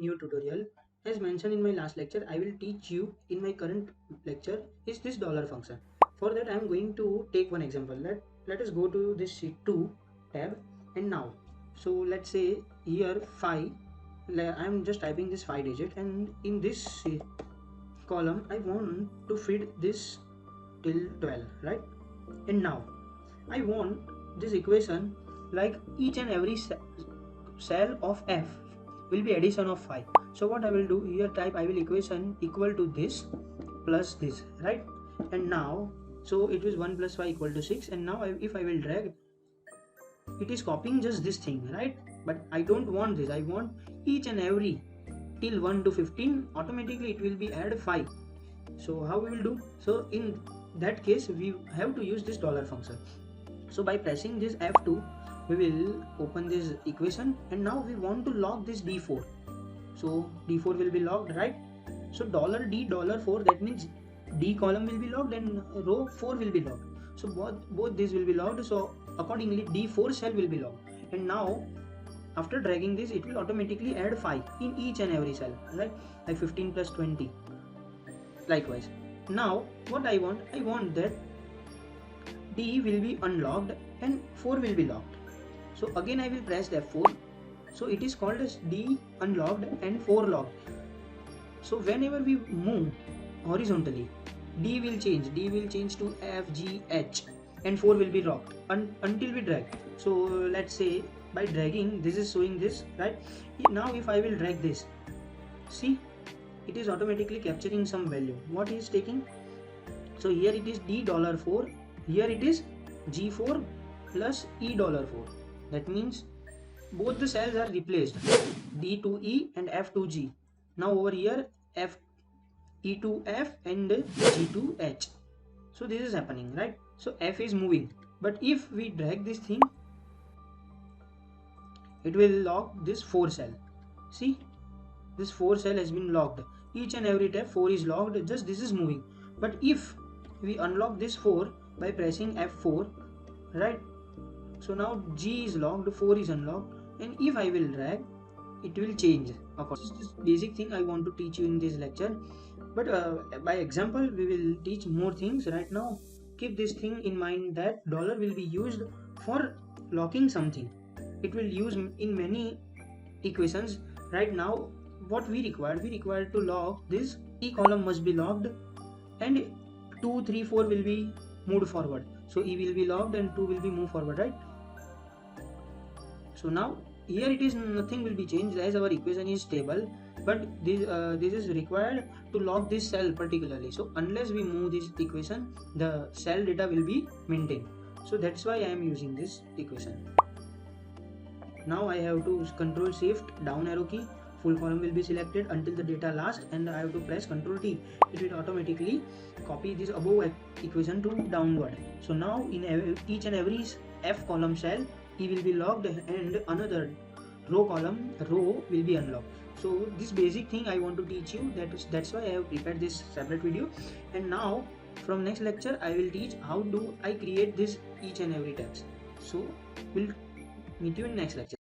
new tutorial. As mentioned in my last lecture, I will teach you in my current lecture is this dollar function. For that, I am going to take one example. Let us go to this sheet 2 tab, and now, so let's say here 5. I am just typing this 5 digit, and in this column I want to feed this till 12, right? And now I want this equation like each and every cell of f will be addition of 5. So what I will do here, type I will equation equal to this plus this, right? And now, so it is 1 plus 5 equal to 6, and now if I will drag, it is copying just this thing, right? But I don't want this. I want each and every till 1 to 15, automatically it will be add 5. So how we will do? So in that case we have to use this dollar function. So by pressing this F2, we will open this equation, and now we want to log this D4. So D4 will be logged, right? So $D $4, that means D column will be logged and row 4 will be logged. So both these will be logged. So accordingly D4 cell will be logged. And now after dragging this, it will automatically add 5 in each and every cell, right? Like 15 plus 20. Likewise. Now what I want that D will be unlocked and 4 will be locked. So again I will press F4. So it is called as D unlocked and 4 locked. So whenever we move horizontally, D will change to F, G, H, and 4 will be locked until we drag. So let's say by dragging, this is showing this, right? Now if I will drag this, see, it is automatically capturing some value. What is taking? So here it is D $4, here it is G4 plus E $4. That means both the cells are replaced, D to E and F to G. Now over here F, E to F and G to H. So this is happening, right? So F is moving, but if we drag this thing, it will lock this 4 cell. See, this 4 cell has been locked. Each and every tab 4 is locked, just this is moving. But if we unlock this 4 by pressing F4, right? So now G is locked, 4 is unlocked, and if I will drag, it will change. Of course, this is basic thing I want to teach you in this lecture, but by example we will teach more things. Right now keep this thing in mind that dollar will be used for locking something. It will use in many equations. Right now what we require to lock this E column must be locked, and 2, 3, 4 will be moved forward. So E will be locked and 2 will be moved forward, right? So now here it is, nothing will be changed as our equation is stable, but this is required to lock this cell particularly. So unless we move this equation, the cell data will be maintained. So that's why I am using this equation. Now I have to control shift down arrow key, full column will be selected until the data last, and I have to press Ctrl T. It will automatically copy this above equation to downward. So now in each and every F column cell, E will be locked and another row will be unlocked. So this basic thing I want to teach you, that's why I have prepared this separate video. And now from next lecture I will teach how do I create this each and every text. So we'll meet you in next lecture.